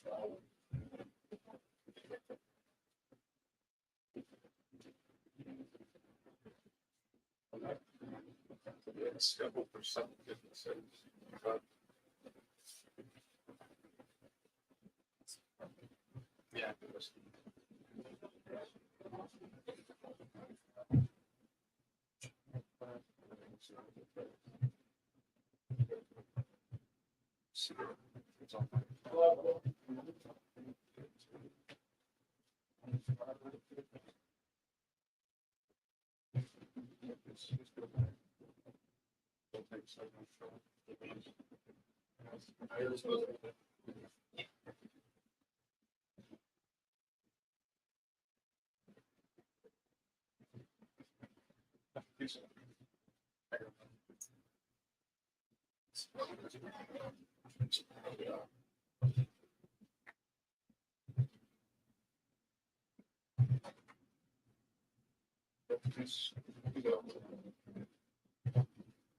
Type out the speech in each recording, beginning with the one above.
Yeah.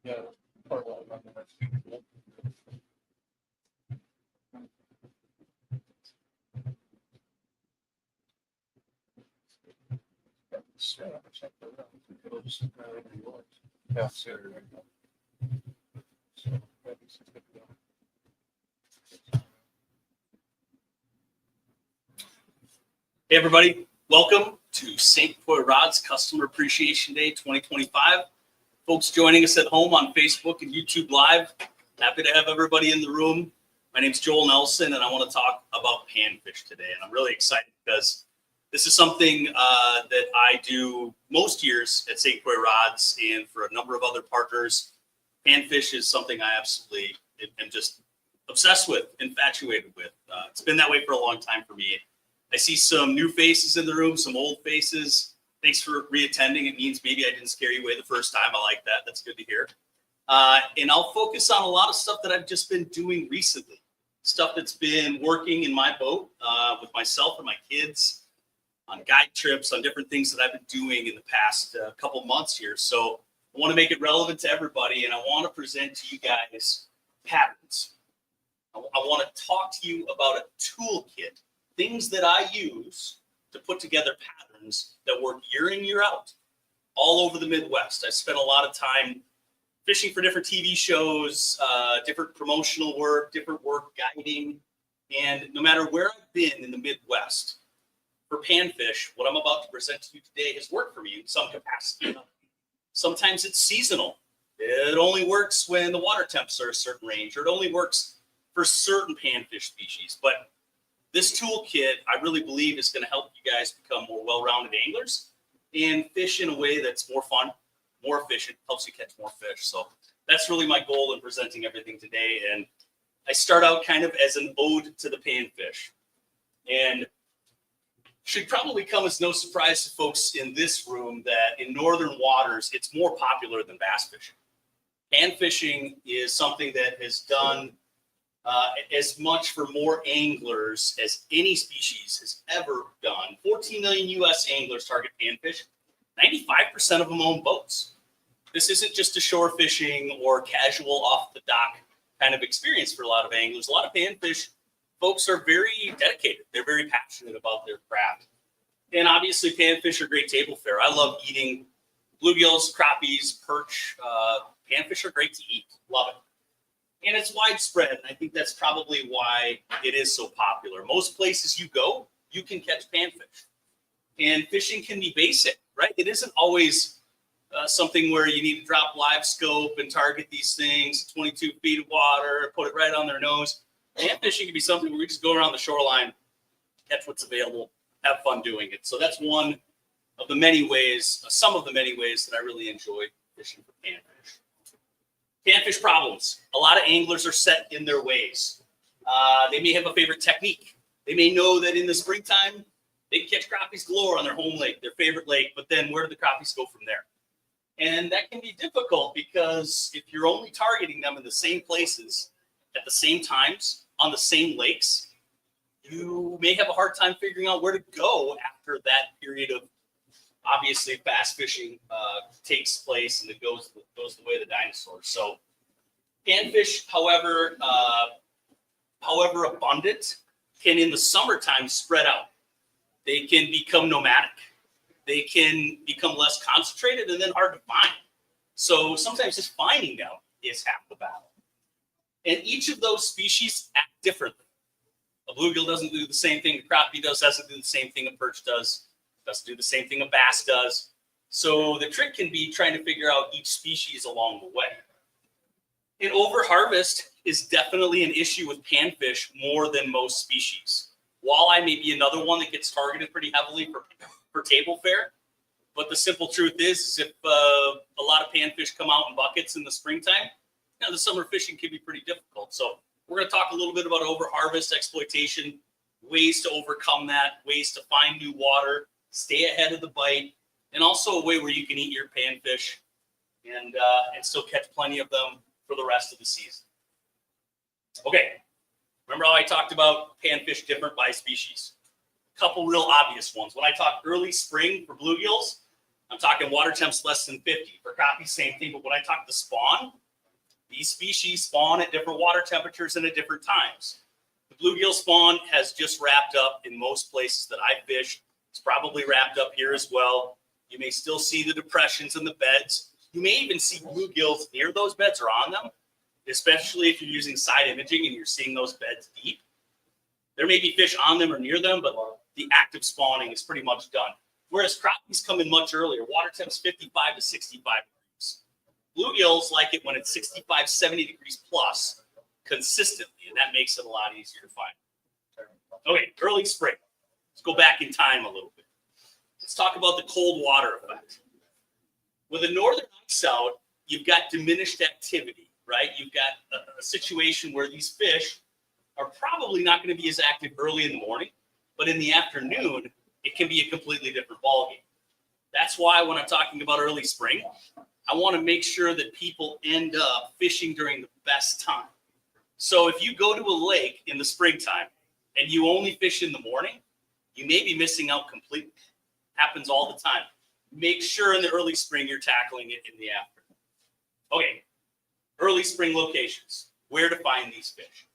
Yeah. Hey everybody, welcome to St. Croix Rods Customer Appreciation Day 2025. Folks joining us at home on Facebook and YouTube Live, happy to have everybody in the room. My name's Joel Nelson and I want to talk about panfish today. And I'm really excited because this is something that I do most years at St. Croix Rods, and for a number of other partners. Panfish is something I absolutely am just obsessed with, infatuated with. It's been that way for a long time for me. I see some new faces in the room, some old faces. Thanks for reattending. It means maybe I didn't scare you away the first time. I like that. That's good to hear. And I'll focus on a lot of stuff that I've just been doing recently. Stuff that's been working in my boat with myself and my kids, on guide trips, on different things that I've been doing in the past couple months here. So I want to make it relevant to everybody, and I want to present to you guys patterns. I want to talk to you about a toolkit, things that I use to put together patterns that work year in, year out, all over the Midwest. I spent a lot of time fishing for different TV shows, different promotional work, different work guiding. And no matter where I've been in the Midwest, for panfish, what I'm about to present to you today has worked for me in some capacity. Sometimes it's seasonal. It only works when the water temps are a certain range, or it only works for certain panfish species. But this toolkit, I really believe, is going to help you guys become more well-rounded anglers and fish in a way that's more fun, more efficient, helps you catch more fish. So that's really my goal in presenting everything today. And I start out kind of as an ode to the panfish. And should probably come as no surprise to folks in this room that in northern waters, it's more popular than bass fishing. Panfishing is something that has done as much for more anglers as any species has ever done. 14 million U.S. anglers target panfish. 95% of them own boats. This isn't just a shore fishing or casual off the dock kind of experience for a lot of anglers. A lot of panfish folks are very dedicated. They're very passionate about their craft. And obviously panfish are great table fare. I love eating bluegills, crappies, perch. Panfish are great to eat. Love it. And it's widespread. And I think that's probably why it is so popular. Most places you go, you can catch panfish. And fishing can be basic, right? It isn't always something where you need to drop live scope and target these things, 22 feet of water, put it right on their nose. Panfishing can be something where we just go around the shoreline, catch what's available, have fun doing it. So that's one of the many ways, some of the many ways that I really enjoy fishing for panfish. Panfish problems. A lot of anglers are set in their ways. They may have a favorite technique. They may know that in the springtime, they can catch crappies galore on their home lake, their favorite lake, but then where do the crappies go from there? And that can be difficult because if you're only targeting them in the same places at the same times on the same lakes, you may have a hard time figuring out where to go after that period of obviously bass fishing takes place and it goes the way of the dinosaurs. So panfish, however abundant, can in the summertime spread out. They can become nomadic. They can become less concentrated and then hard to find. So sometimes just finding them is half the battle. And each of those species act differently. A bluegill doesn't do the same thing a crappie does, doesn't do the same thing a perch does, doesn't do the same thing a bass does. So the trick can be trying to figure out each species along the way. And overharvest is definitely an issue with panfish more than most species. Walleye may be another one that gets targeted pretty heavily for table fare. But the simple truth is if a lot of panfish come out in buckets in the springtime, the summer fishing can be pretty difficult. So we're going to talk a little bit about overharvest exploitation, ways to overcome that, ways to find new water, stay ahead of the bite, and also a way where you can eat your panfish and still catch plenty of them for the rest of the season. Okay, remember how I talked about panfish different by species? A couple real obvious ones. When I talk early spring for bluegills, I'm talking water temps less than 50. For crappie, same thing. But when I talk the spawn, these species spawn at different water temperatures and at different times. The bluegill spawn has just wrapped up in most places that I fish. It's probably wrapped up here as well. You may still see the depressions in the beds. You may even see bluegills near those beds or on them, especially if you're using side imaging and you're seeing those beds deep. There may be fish on them or near them, but the active spawning is pretty much done. Whereas crappies come in much earlier. Water temps 55 to 65 degrees. Bluegills like it when it's 65, 70 degrees plus consistently, and that makes it a lot easier to find. Okay, early spring. Let's go back in time a little bit. Let's talk about the cold water effect. With a northern ice out, you've got diminished activity, right? You've got a situation where these fish are probably not going to be as active early in the morning, but in the afternoon, it can be a completely different ballgame. That's why when I'm talking about early spring, I want to make sure that people end up fishing during the best time. So if you go to a lake in the springtime and you only fish in the morning, you may be missing out completely. Happens all the time. Make sure in the early spring you're tackling it in the afternoon. Okay, early spring locations. Where to find these fish?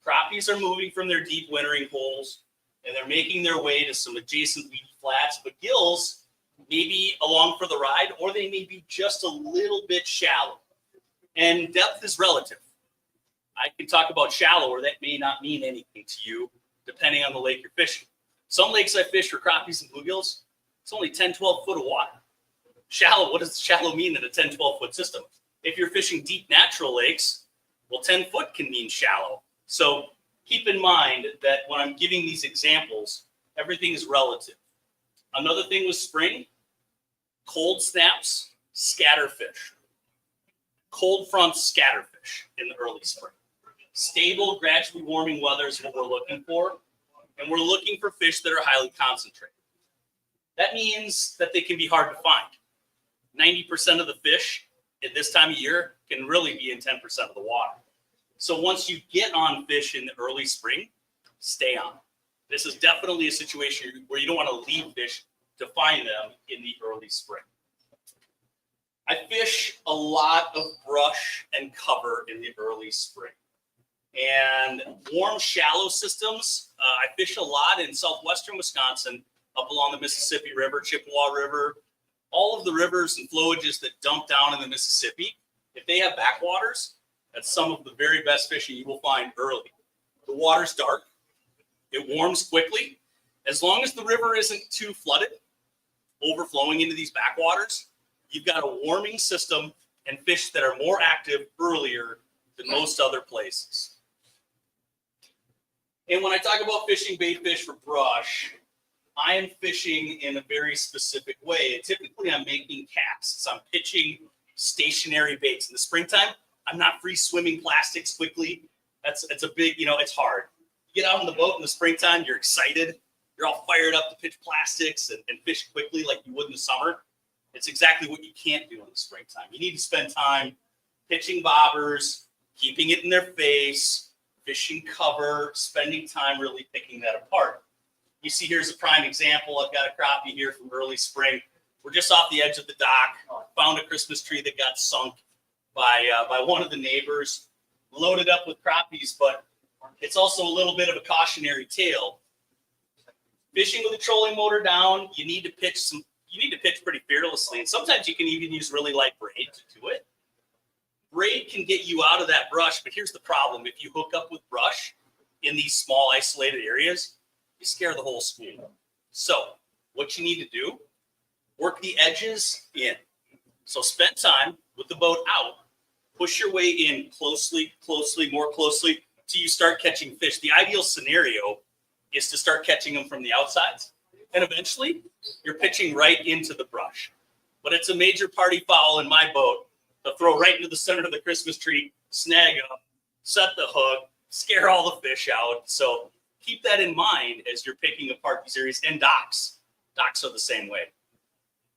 Crappies are moving from their deep wintering holes and they're making their way to some adjacent weedy flats, but gills may be along for the ride, or they may be just a little bit shallow. And depth is relative. I can talk about shallow, or that may not mean anything to you, depending on the lake you're fishing. Some lakes I fish for crappies and bluegills, it's only 10, 12 foot of water. Shallow, what does shallow mean in a 10, 12 foot system? If you're fishing deep natural lakes, well, 10 foot can mean shallow. So keep in mind that when I'm giving these examples, everything is relative. Another thing with spring, cold snaps, scatterfish. Cold fronts, scatterfish in the early spring. Stable, gradually warming weather is what we're looking for. And we're looking for fish that are highly concentrated. That means that they can be hard to find. 90% of the fish at this time of year can really be in 10% of the water. So once you get on fish in the early spring, stay on. This is definitely a situation where you don't want to leave fish to find them in the early spring. I fish a lot of brush and cover in the early spring. And warm, shallow systems, I fish a lot in southwestern Wisconsin, up along the Mississippi River, Chippewa River, all of the rivers and flowages that dump down in the Mississippi. If they have backwaters, that's some of the very best fishing you will find early. The water's dark. It warms quickly. As long as the river isn't too flooded, overflowing into these backwaters, you've got a warming system and fish that are more active earlier than most other places. And when I talk about fishing bait fish for brush, I am fishing in a very specific way. Typically, I'm making casts. I'm pitching stationary baits. In the springtime, I'm not free swimming plastics quickly. It's a big, it's hard. You get out on the boat in the springtime, you're excited. You're all fired up to pitch plastics and fish quickly like you would in the summer. It's exactly what you can't do in the springtime. You need to spend time pitching bobbers, keeping it in their face, fishing cover, spending time really picking that apart. You see, here's a prime example. I've got a crappie here from early spring. We're just off the edge of the dock. Found a Christmas tree that got sunk by one of the neighbors. Loaded up with crappies, but It's also a little bit of a cautionary tale. Fishing with a trolling motor down, you need to pitch pretty fearlessly. And sometimes you can even use really light braid to do it. Braid can get you out of that brush, but here's the problem. If you hook up with brush in these small isolated areas, you scare the whole school. So what you need to do, work the edges in. So spend time with the boat out. Push your way in closely, more closely, till you start catching fish. The ideal scenario is to start catching them from the outsides. And eventually, you're pitching right into the brush. But it's a major party foul in my boat to throw right into the center of the Christmas tree, snag them, set the hook, scare all the fish out. So keep that in mind as you're picking apart these areas. And docks. Docks are the same way.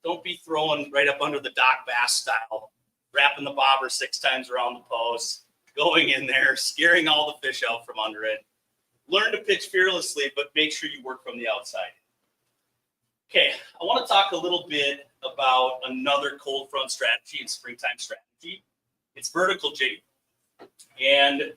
Don't be throwing right up under the dock bass style, wrapping the bobber 6 times around the post, going in there, scaring all the fish out from under it. Learn to pitch fearlessly, but make sure you work from the outside. Okay, I want to talk a little bit about another cold front strategy and springtime strategy. It's vertical jigging. And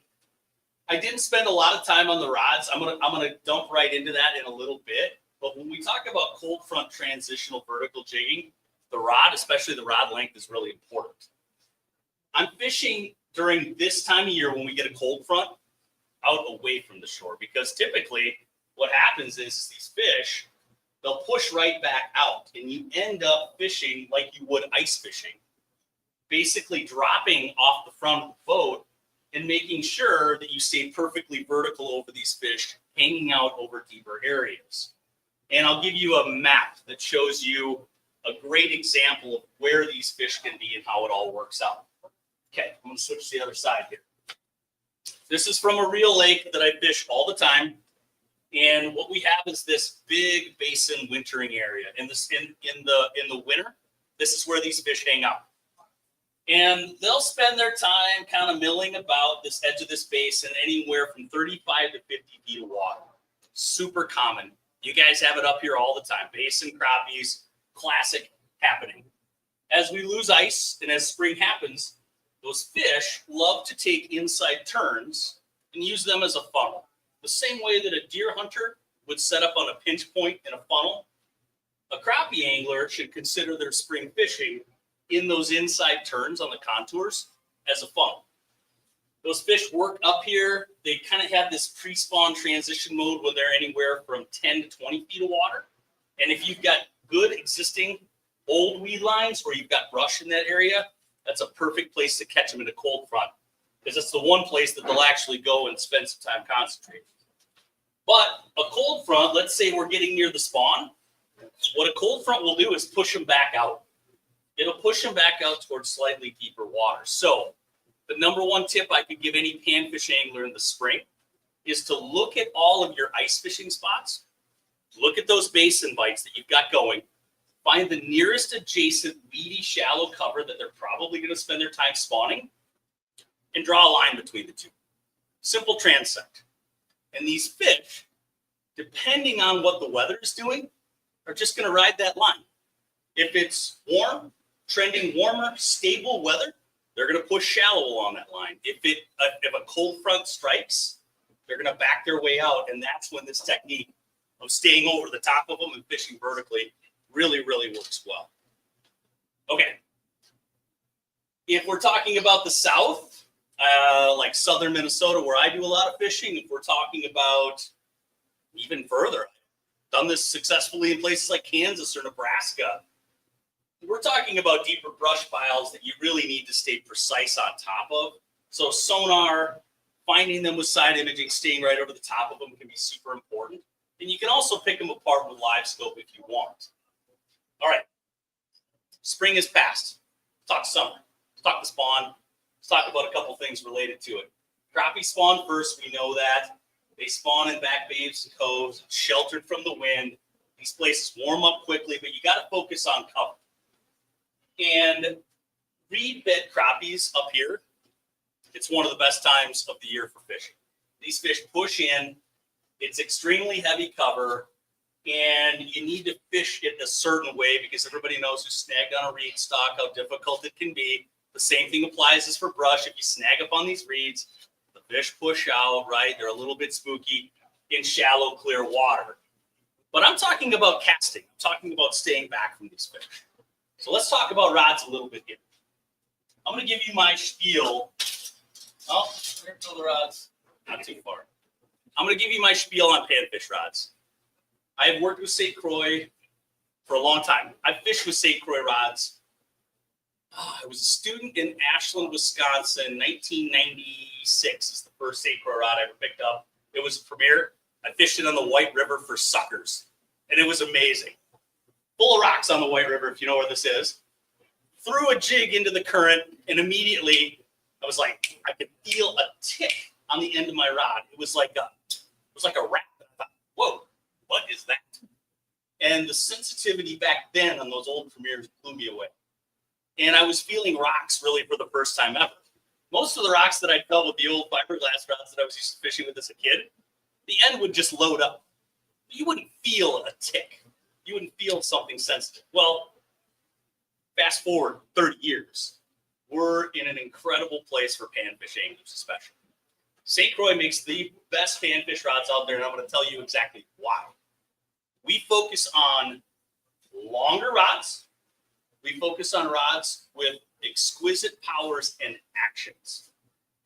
I didn't spend a lot of time on the rods. I'm gonna dump right into that in a little bit. But when we talk about cold front transitional vertical jigging, the rod, especially the rod length, is really important. I'm fishing during this time of year when we get a cold front out away from the shore, because typically what happens is these fish, they'll push right back out and you end up fishing like you would ice fishing, basically dropping off the front of the boat and making sure that you stay perfectly vertical over these fish hanging out over deeper areas. And I'll give you a map that shows you a great example of where these fish can be and how it all works out. Okay, I'm going to switch to the other side here. This is from a real lake that I fish all the time. And what we have is this big basin wintering area. In the winter, this is where these fish hang out. And they'll spend their time kind of milling about this edge of this basin anywhere from 35 to 50 feet of water. Super common. You guys have it up here all the time. Basin crappies, classic happening. As we lose ice and as spring happens, those fish love to take inside turns and use them as a funnel. The same way that a deer hunter would set up on a pinch point in a funnel, a crappie angler should consider their spring fishing in those inside turns on the contours as a funnel. Those fish work up here. They kind of have this pre-spawn transition mode when they're anywhere from 10 to 20 feet of water. And if you've got good existing old weed lines or you've got brush in that area, that's a perfect place to catch them in a cold front, because it's the one place that they'll actually go and spend some time concentrating. But a cold front, let's say we're getting near the spawn, what a cold front will do is push them back out. It'll push them back out towards slightly deeper water. So the number one tip I could give any panfish angler in the spring is to look at all of your ice fishing spots. Look at those basin bites that you've got going. Find the nearest adjacent weedy shallow cover that they're probably going to spend their time spawning, and draw a line between the two. Simple transect. And these fish, depending on what the weather is doing, are just going to ride that line. If it's warm, trending warmer, stable weather, they're going to push shallow along that line. If a cold front strikes, they're going to back their way out. And that's when this technique of staying over the top of them and fishing vertically really, really works well. Okay. If we're talking about the South, like southern Minnesota, where I do a lot of fishing, if we're talking about even further, I've done this successfully in places like Kansas or Nebraska. We're talking about deeper brush piles that you really need to stay precise on top of. So sonar, finding them with side imaging, staying right over the top of them can be super important. And you can also pick them apart with live scope if you want. All right, spring is past. Let's talk summer. Let's talk the spawn. Let's talk about a couple things related to it. Crappie spawn first, we know that. They spawn in back bays and coves, sheltered from the wind. These places warm up quickly, but you got to focus on cover. And reed bed crappies up here, it's one of the best times of the year for fishing. These fish push in. It's extremely heavy cover, and you need to fish it a certain way because everybody knows who's snagged on a reed stock how difficult it can be. The same thing applies as for brush. If you snag up on these reeds, the Fish push out, right? They're a little bit spooky in shallow, clear water. But I'm talking about casting. I'm talking about staying back from these fish. So let's talk about rods a little bit here. I'm going to give you my spiel. Oh, there go the rods. Not too far. I'm going to give you my spiel on panfish rods. I have worked with St. Croix for a long time. I've fished with St. Croix rods. I was a student in Ashland, Wisconsin. 1996 is the first St. Croix rod I ever picked up. It was a Premier. I fished it on the White River for suckers, and it was amazing. Full of rocks on the White River, if you know where this is. Threw a jig into the current, and immediately I was like, I could feel a tick on the end of my rod. It was like a rat. I thought, whoa, what is that? And the sensitivity back then on those old Premiers blew me away. And I was feeling rocks really for the first time ever. Most of the rocks that I felt with the old fiberglass rods that I was used to fishing with as a kid, the end would just load up. You wouldn't feel a tick. You wouldn't feel something sensitive. Well, fast forward 30 years, we're in an incredible place for panfish anglers, especially. St. Croix makes the best panfish rods out there, and I'm going to tell you exactly why. We focus on longer rods. We focus on rods with exquisite powers and actions.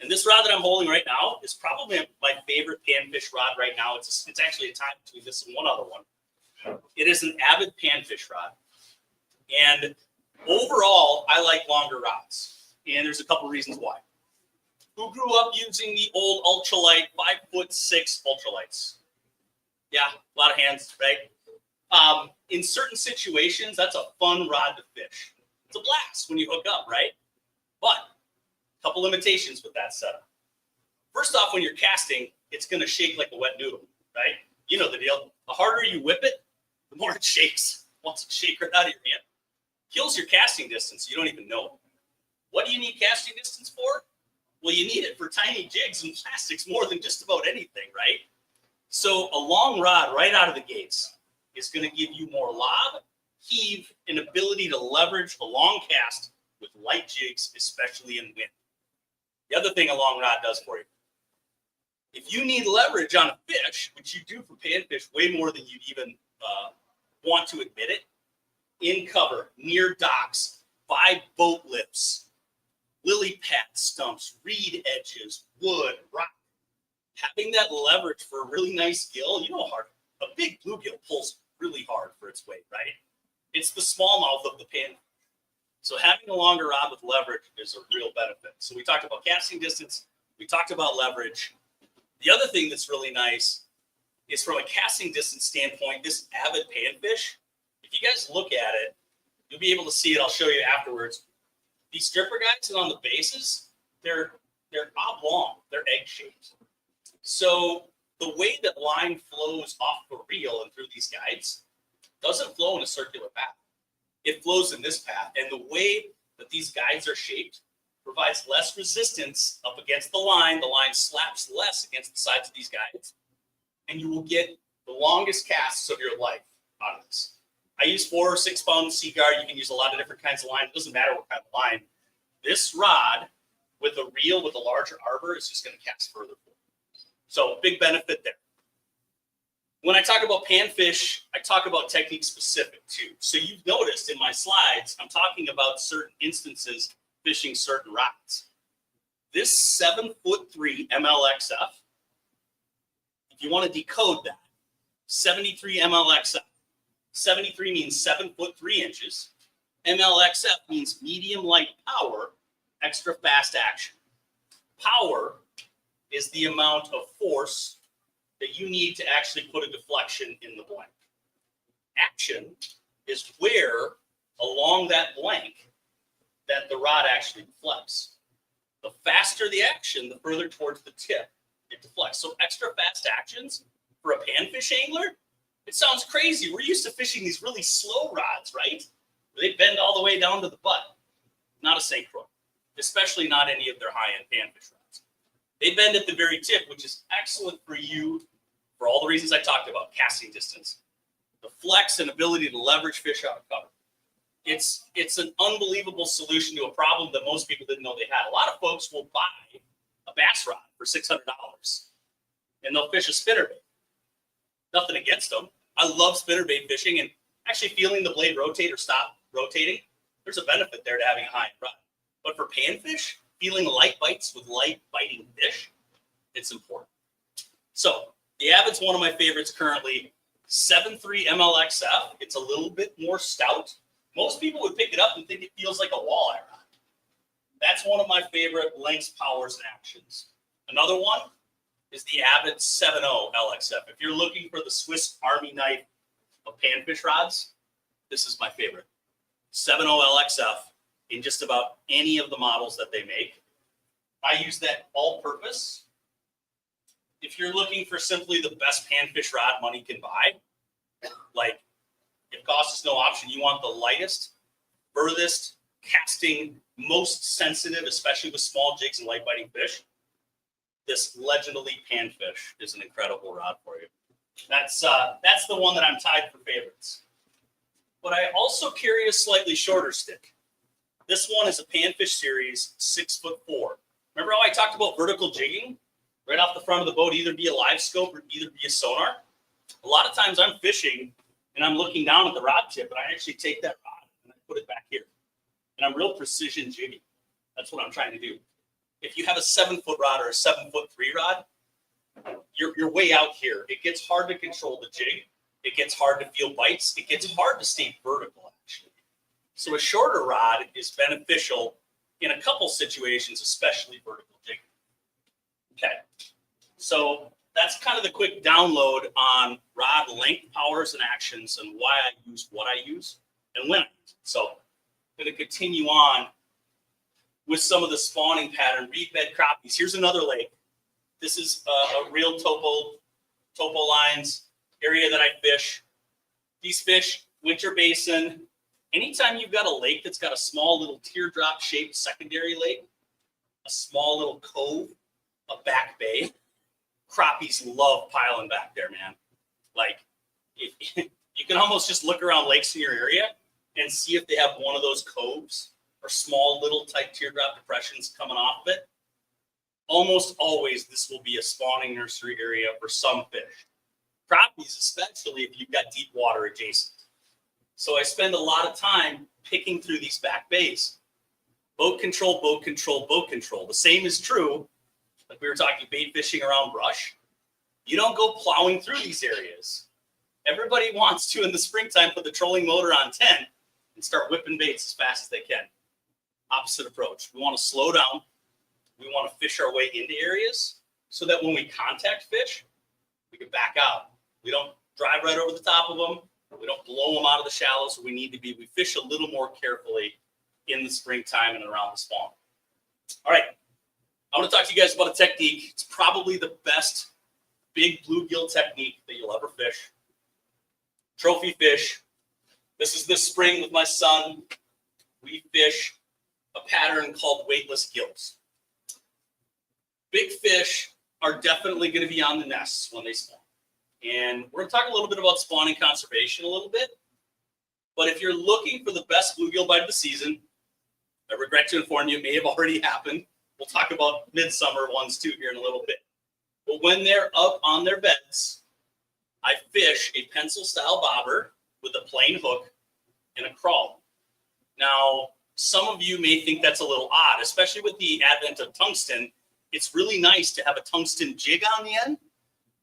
And this rod that I'm holding right now is probably my favorite panfish rod right now. It's actually a tie between this and one other one. It is an Avid panfish rod. And overall, I like longer rods. And there's a couple reasons why. Who grew up using the old ultralight 5'6" ultralights? Yeah, a lot of hands, right? In certain situations, that's a fun rod to fish. It's a blast when you hook up, right? But a couple limitations with that setup. First off, when you're casting, it's going to shake like a wet noodle, right? You know the deal. The harder you whip it, the more it shakes. Once it shakes right out of your hand, kills your casting distance. You don't even know it. What do you need casting distance for? Well, you need it for tiny jigs and plastics more than just about anything, right? So a long rod right out of the gates is going to give you more lob, heave, and ability to leverage a long cast with light jigs, especially in wind. The other thing a long rod does for you, if you need leverage on a fish, which you do for panfish way more than you'd even want to admit it, in cover, near docks, by boat lips, lily pad stumps, reed edges, wood, rock, having that leverage for a really nice gill, you know how hard a big bluegill pulls really hard for its weight, right? It's the smallmouth of the pan. So having a longer rod with leverage is a real benefit. So we talked about casting distance. We talked about leverage. The other thing that's really nice is from a casting distance standpoint, this Avid panfish, if you guys look at it, you'll be able to see it. I'll show you afterwards. These stripper guides and on the bases, they're oblong. They're egg-shaped. So the way that line flows off the reel and through these guides doesn't flow in a circular path. It flows in this path. And the way that these guides are shaped provides less resistance up against the line. The line slaps less against the sides of these guides. And you will get the longest casts of your life out of this. I use 4 or 6 pound Seaguard. You can use a lot of different kinds of line. It doesn't matter what kind of line. This rod with a reel with a larger arbor is just going to cast further. So big benefit there. When I talk about panfish, I talk about technique specific too. So you've noticed in my slides, I'm talking about certain instances fishing certain rods. This 7'3" MLXF, if you want to decode that, 73 MLXF. 73 means 7'3". MLXF means medium light power, extra fast action. Power is the amount of force that you need to actually put a deflection in the blank. Action is where along that blank that the rod actually deflects. The faster the action, the further towards the tip it deflects. So extra fast actions for a panfish angler, it sounds crazy. We're used to fishing these really slow rods, right? Where they bend all the way down to the butt. Not a St. Croix, especially not any of their high-end panfish rods. They bend at the very tip, which is excellent for you for all the reasons I talked about, casting distance, the flex and ability to leverage fish out of cover. It's an unbelievable solution to a problem that most people didn't know they had. A lot of folks will buy a bass rod for $600 and they'll fish a spinnerbait. Nothing against them. I love spinnerbait fishing, and actually feeling the blade rotate or stop rotating, there's a benefit there to having a high rod. But for panfish, feeling light bites with light biting fish, it's important. So the Avid's one of my favorites currently. 7.3 MLXF. It's a little bit more stout. Most people would pick it up and think it feels like a walleye rod. That's one of my favorite lengths, powers, and actions. Another one is the Avid 7.0 LXF. If you're looking for the Swiss Army knife of panfish rods, this is my favorite. 7.0 LXF in just about any of the models that they make. I use that all purpose. If you're looking for simply the best panfish rod money can buy, like if cost is no option, you want the lightest, furthest, casting, most sensitive, especially with small jigs and light biting fish, this Legend Elite Panfish is an incredible rod for you. That's the one that I'm tied for favorites. But I also carry a slightly shorter stick. This one is a Panfish Series 6'4". Remember how I talked about vertical jigging? Right off the front of the boat, either be a live scope or either be a sonar. A lot of times I'm fishing and I'm looking down at the rod tip, and I actually take that rod and I put it back here. And I'm real precision jigging. That's what I'm trying to do. If you have a 7-foot rod or a 7'3" rod, you're way out here. It gets hard to control the jig. It gets hard to feel bites. It gets hard to stay vertical, actually. So a shorter rod is beneficial in a couple situations, especially vertical jigging. Okay, so that's kind of the quick download on rod length, powers, and actions, and why I use what I use and when I use it. So I'm going to continue on with some of the spawning pattern, reed bed crappies. Here's another lake. This is a real topo lines area that I fish. These fish, winter basin. Anytime you've got a lake that's got a small little teardrop shaped secondary lake, a small little cove, a back bay, crappies love piling back there, man. Like, you can almost just look around lakes in your area and see if they have one of those coves or small little tight teardrop depressions coming off of it. Almost always this will be a spawning nursery area for some fish. Crappies, especially if you've got deep water adjacent. So I spend a lot of time picking through these back bays. Boat control, boat control, boat control. The same is true, like we were talking bait fishing around brush. You don't go plowing through these areas. Everybody wants to, in the springtime, put the trolling motor on 10 and start whipping baits as fast as they can. Opposite approach. We want to slow down. We want to fish our way into areas so that when we contact fish, we can back out. We don't drive right over the top of them. We don't blow them out of the shallows where we need to be. We fish a little more carefully in the springtime and around the spawn. All right. I want to talk to you guys about a technique. It's probably the best big bluegill technique that you'll ever fish. Trophy fish. This is this spring with my son. We fish a pattern called weightless gills. Big fish are definitely going to be on the nests when they spawn. And we're going to talk a little bit about spawning conservation a little bit. But if you're looking for the best bluegill bite of the season, I regret to inform you, it may have already happened. We'll talk about midsummer ones too here in a little bit. But when they're up on their beds, I fish a pencil style bobber with a plain hook and a crawl. Now, some of you may think that's a little odd, especially with the advent of tungsten. It's really nice to have a tungsten jig on the end.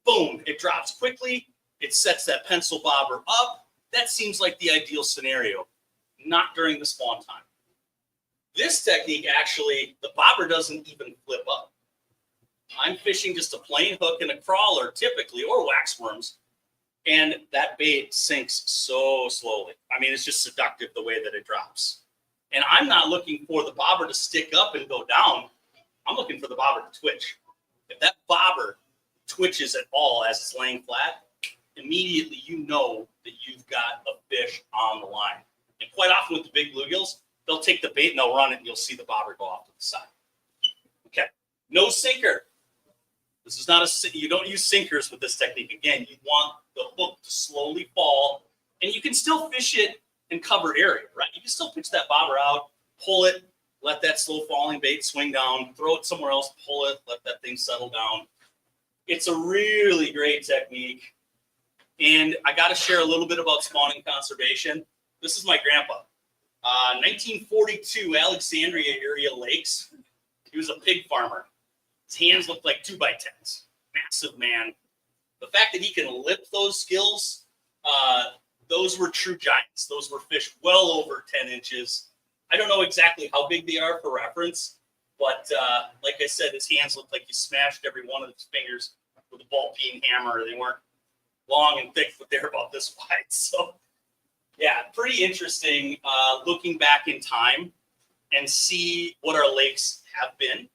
Boom, it drops quickly. It sets that pencil bobber up. That seems like the ideal scenario, not during the spawn time. This technique, actually, the bobber doesn't even flip up. I'm fishing just a plain hook and a crawler typically, or wax worms, and that bait sinks so slowly. I mean, it's just seductive the way that it drops. And I'm not looking for the bobber to stick up and go down. I'm looking for the bobber to twitch. If that bobber twitches at all as it's laying flat, immediately you know that you've got a fish on the line. And quite often with the big bluegills, they'll take the bait and they'll run it and you'll see the bobber go off to the side. Okay, no sinker. This is not you don't use sinkers with this technique. Again, you want the hook to slowly fall, and you can still fish it and cover area, right? You can still pitch that bobber out, pull it, let that slow falling bait swing down, throw it somewhere else, pull it, let that thing settle down. It's a really great technique. And I got to share a little bit about spawning conservation. This is my grandpa. 1942 Alexandria area lakes. He was a pig farmer. His hands looked like 2x10s. Massive man. The fact that he can lip those skills, those were true giants. Those were fish well over 10 inches. I don't know exactly how big they are for reference, but like I said, his hands looked like he smashed every one of his fingers with a ball-peen hammer. They weren't long and thick, but they're about this wide. So, yeah, pretty interesting looking back in time and see what our lakes have been.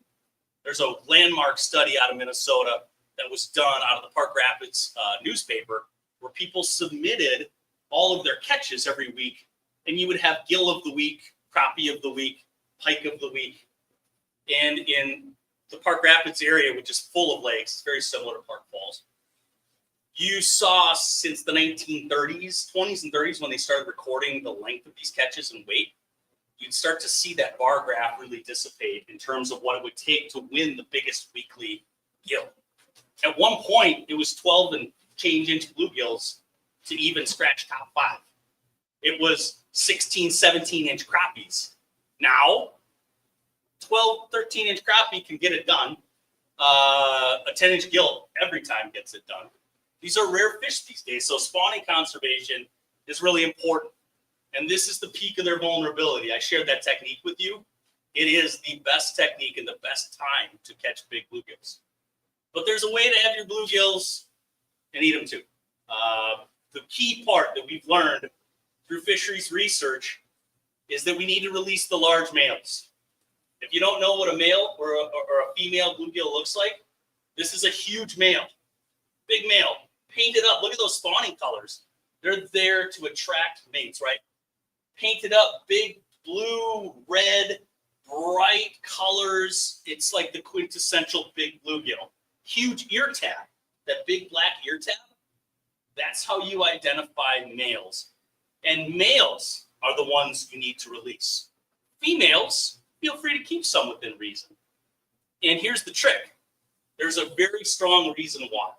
There's a landmark study out of Minnesota that was done out of the Park Rapids newspaper where people submitted all of their catches every week, and you would have gill of the week, crappie of the week, pike of the week. And in the Park Rapids area, which is full of lakes, it's very similar to Park Falls, you saw since the 1930s, 20s and 30s, when they started recording the length of these catches and weight, you'd start to see that bar graph really dissipate in terms of what it would take to win the biggest weekly gill. At one point, it was 12 and change inch bluegills to even scratch top 5. It was 16, 17 inch crappies. Now, 12, 13 inch crappie can get it done. A 10 inch gill every time gets it done. These are rare fish these days, so spawning conservation is really important. And this is the peak of their vulnerability. I shared that technique with you. It is the best technique and the best time to catch big bluegills. But there's a way to have your bluegills and eat them too. The key part that we've learned through fisheries research is that we need to release the large males. If you don't know what a male or a female bluegill looks like, this is a huge male, big male, painted up. Look at those spawning colors. They're there to attract mates, right? Painted up, big blue, red, bright colors. It's like the quintessential big bluegill. Huge ear tab, that big black ear tab. That's how you identify males. And males are the ones you need to release. Females, feel free to keep some within reason. And here's the trick. There's a very strong reason why.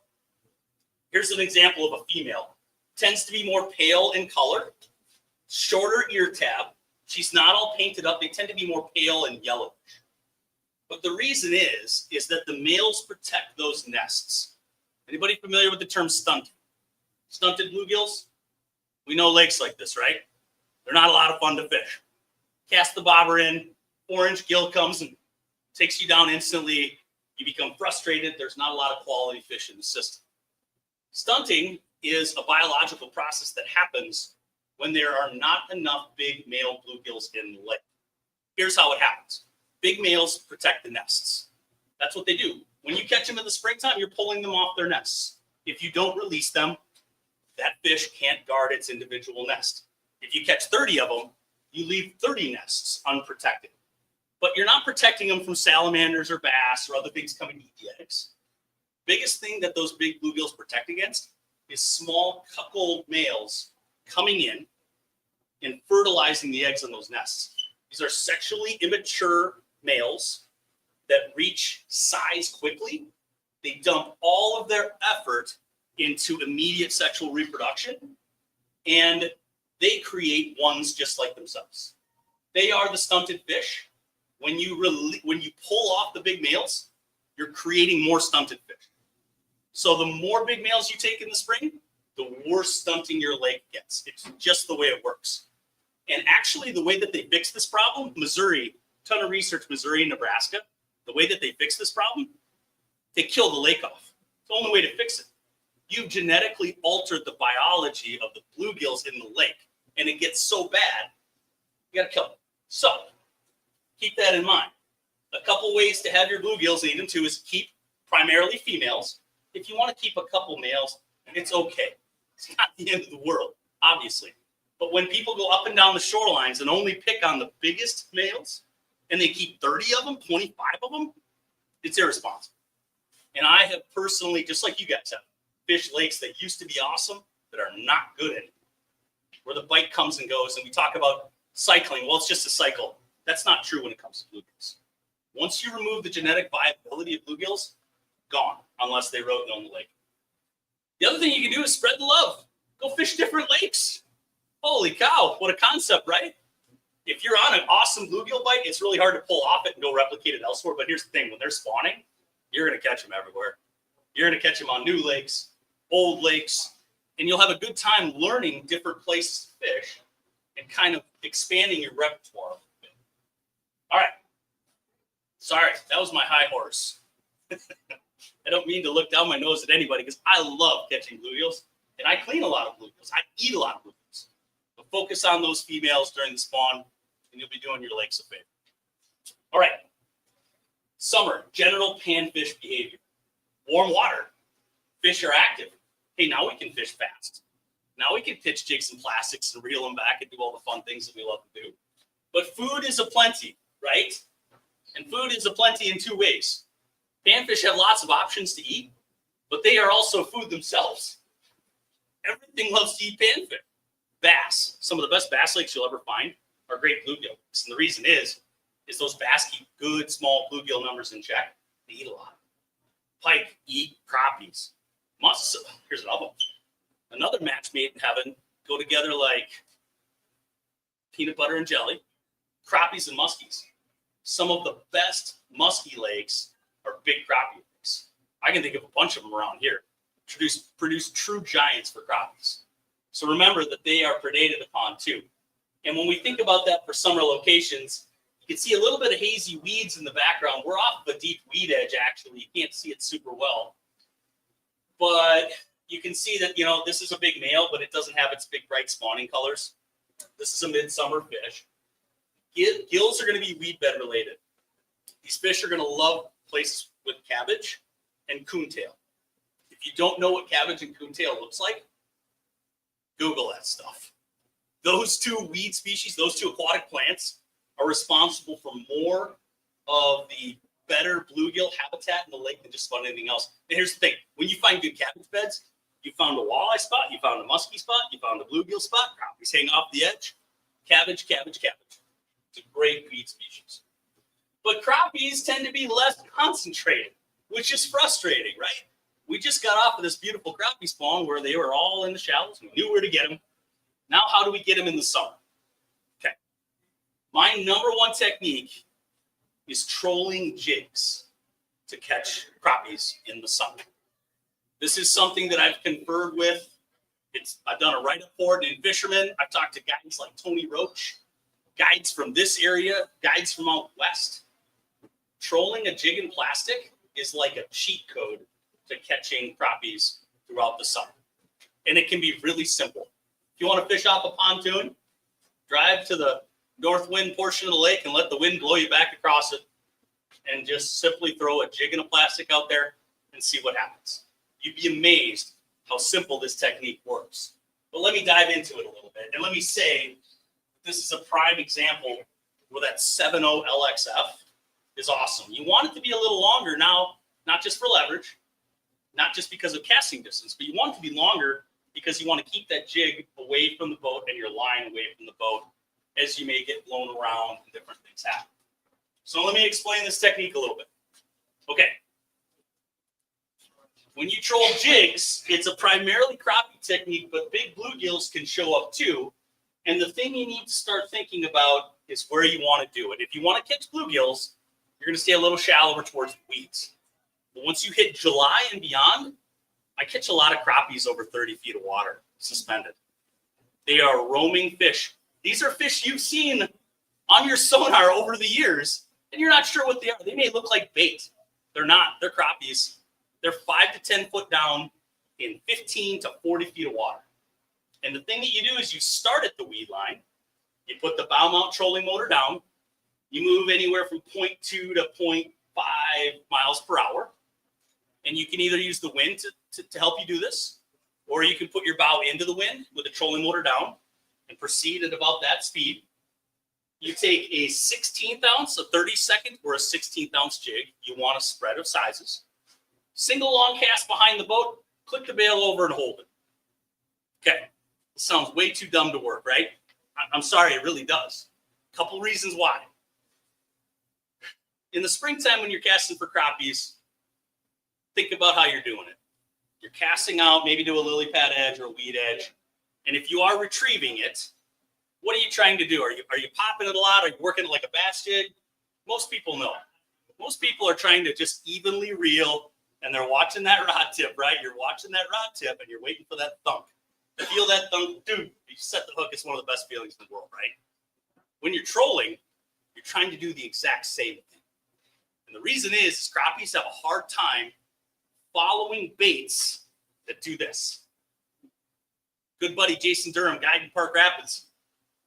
Here's an example of a female. Tends to be more pale in color, shorter ear tab. She's not all painted up. They tend to be more pale and yellowish. But the reason is that the males protect those nests. Anybody familiar with the term stunting? Stunted bluegills? We know lakes like this, right? They're not a lot of fun to fish. Cast the bobber in, 4-inch gill comes and takes you down instantly. You become frustrated. There's not a lot of quality fish in the system. Stunting is a biological process that happens when there are not enough big male bluegills in the lake. Here's how it happens. Big males protect the nests. That's what they do. When you catch them in the springtime, you're pulling them off their nests. If you don't release them, that fish can't guard its individual nest. If you catch 30 of them, you leave 30 nests unprotected. But you're not protecting them from salamanders or bass or other things coming to eat the eggs. Biggest thing that those big bluegills protect against is small cuckold males coming in and fertilizing the eggs on those nests. These are sexually immature males that reach size quickly. They dump all of their effort into immediate sexual reproduction, and they create ones just like themselves. They are the stunted fish. When you pull off the big males, you're creating more stunted fish. So the more big males you take in the spring, the worse stunting your lake gets. It's just the way it works. And actually, the way that they fix this problem, Missouri, ton of research, Missouri and Nebraska, the way that they fix this problem, they kill the lake off. It's the only way to fix it. You've genetically altered the biology of the bluegills in the lake, and it gets so bad, you got to kill them. So keep that in mind. A couple ways to have your bluegills eat them too is keep primarily females. If you want to keep a couple males, it's okay. It's not the end of the world, obviously. But when people go up and down the shorelines and only pick on the biggest males, and they keep 30 of them, 25 of them, it's irresponsible. And I have personally, just like you guys have, fished lakes that used to be awesome that are not good anymore, where the bite comes and goes. And we talk about cycling. Well, it's just a cycle. That's not true when it comes to bluegills. Once you remove the genetic viability of bluegills, gone, unless they rote on the lake. The other thing you can do is spread the love. Go fish different lakes. Holy cow, what a concept, right? If you're on an awesome bluegill bite, it's really hard to pull off it and go replicate it elsewhere. But here's the thing, when they're spawning, you're going to catch them everywhere. You're going to catch them on new lakes, old lakes, and you'll have a good time learning different places to fish and kind of expanding your repertoire a bit. All right. Sorry, that was my high horse. I don't mean to look down my nose at anybody because I love catching bluegills, and I clean a lot of bluegills. I eat a lot of bluegills. So focus on those females during the spawn, and you'll be doing your lakes a favor. All right. Summer, general panfish behavior. Warm water. Fish are active. Hey, now we can fish fast. Now we can pitch jigs and plastics and reel them back and do all the fun things that we love to do. But food is aplenty, right? And food is aplenty in two ways. Panfish have lots of options to eat, but they are also food themselves. Everything loves to eat panfish. Bass, some of the best bass lakes you'll ever find are great bluegill lakes. And the reason is those bass keep good small bluegill numbers in check. They eat a lot. Pike eat crappies. Here's another one. Another match made in heaven go together like peanut butter and jelly, crappies and muskies. Some of the best muskie lakes are big crappie lakes. I can think of a bunch of them around here. Produce true giants for crappies. So remember that they are predated upon too. And when we think about that for summer locations, you can see a little bit of hazy weeds in the background. We're off of a deep weed edge, actually. You can't see it super well. But you can see that, this is a big male, but it doesn't have its big bright spawning colors. This is a midsummer fish. Gills are going to be weed bed related. These fish are going to love places with cabbage and coontail. If you don't know what cabbage and coontail looks like, Google that stuff. Those two weed species, those two aquatic plants, are responsible for more of the better bluegill habitat in the lake than just about anything else. And here's the thing. When you find good cabbage beds, you found a walleye spot, you found a muskie spot, you found a bluegill spot, crappies hang off the edge. Cabbage, cabbage, cabbage. It's a great weed species. But crappies tend to be less concentrated, which is frustrating, right? We just got off of this beautiful crappie spawn where they were all in the shallows. We knew where to get them. Now, how do we get them in the summer? Okay. My number one technique is trolling jigs to catch crappies in the summer. This is something that I've conferred with. I've done a write-up for it in Fisherman. I've talked to guides like Tony Roach, guides from this area, guides from out west. Trolling a jig in plastic is like a cheat code to catching crappies throughout the summer. And it can be really simple. If you want to fish off a pontoon, drive to the north wind portion of the lake and let the wind blow you back across it, and just simply throw a jig in a plastic out there and see what happens. You'd be amazed how simple this technique works. But let me dive into it a little bit. And let me say, this is a prime example where that 7.0 LXF is awesome. You want it to be a little longer now, not just for leverage, not just because of casting distance, but you want it to be longer because you want to keep that jig away from the boat and your line away from the boat as you may get blown around and different things happen. So let me explain this technique a little bit. Okay. When you troll jigs, it's a primarily crappie technique, but big bluegills can show up too. And the thing you need to start thinking about is where you want to do it. If you want to catch bluegills, you're going to stay a little shallower towards the weeds. But once you hit July and beyond, I catch a lot of crappies over 30 feet of water, suspended. They are roaming fish. These are fish you've seen on your sonar over the years, and you're not sure what they are. They may look like bait. They're not. They're crappies. They're 5 to 10 foot down in 15 to 40 feet of water. And the thing that you do is you start at the weed line. You put the bow mount trolling motor down. You move anywhere from 0.2 to 0.5 miles per hour. And you can either use the wind to help you do this, or you can put your bow into the wind with the trolling motor down and proceed at about that speed. You take a 16th ounce, a 32nd, or a 16th ounce jig. You want a spread of sizes. Single long cast behind the boat, click the bail over and hold it. Okay, it sounds way too dumb to work, right? I'm sorry, it really does. A couple reasons why. In the springtime, when you're casting for crappies, think about how you're doing it. You're casting out maybe to a lily pad edge or a weed edge. And if you are retrieving it, what are you trying to do? Are you popping it a lot? Are you working it like a bass jig? Most people know. Most people are trying to just evenly reel, and they're watching that rod tip, right? You're watching that rod tip, and you're waiting for that thunk. Feel that thunk. Dude, you set the hook. It's one of the best feelings in the world, right? When you're trolling, you're trying to do the exact same thing. And the reason is crappies have a hard time following baits that do this. Good buddy Jason Durham, guide in Park Rapids.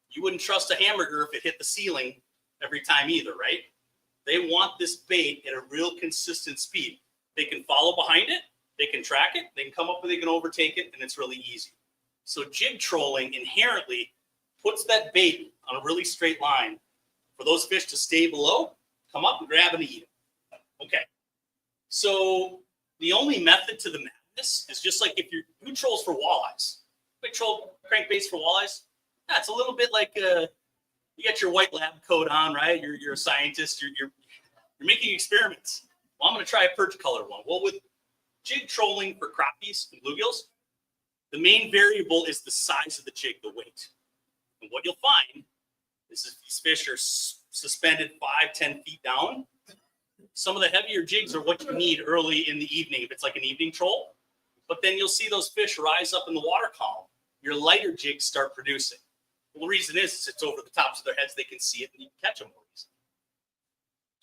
You wouldn't trust a hamburger if it hit the ceiling every time either, right? They want this bait at a real consistent speed. They can follow behind it, they can track it, they can come up and they can overtake it, and it's really easy. So jig trolling inherently puts that bait on a really straight line for those fish to stay below, come up and grab and eat it. Okay, so the only method to the madness is just like if who trolls for walleyes? We troll crankbaits for walleyes. Yeah, it's a little bit like you got your white lab coat on, right? You're a scientist. You're making experiments. Well, I'm going to try a perch color one. Well, with jig trolling for crappies and bluegills, the main variable is the size of the jig, the weight. And what you'll find is if these fish are suspended 5-10 feet down, some of the heavier jigs are what you need early in the evening if it's like an evening troll. But then you'll see those fish rise up in the water column. Your lighter jigs start producing. Well, the reason is it's over the tops of their heads. They can see it and you can catch them more easily.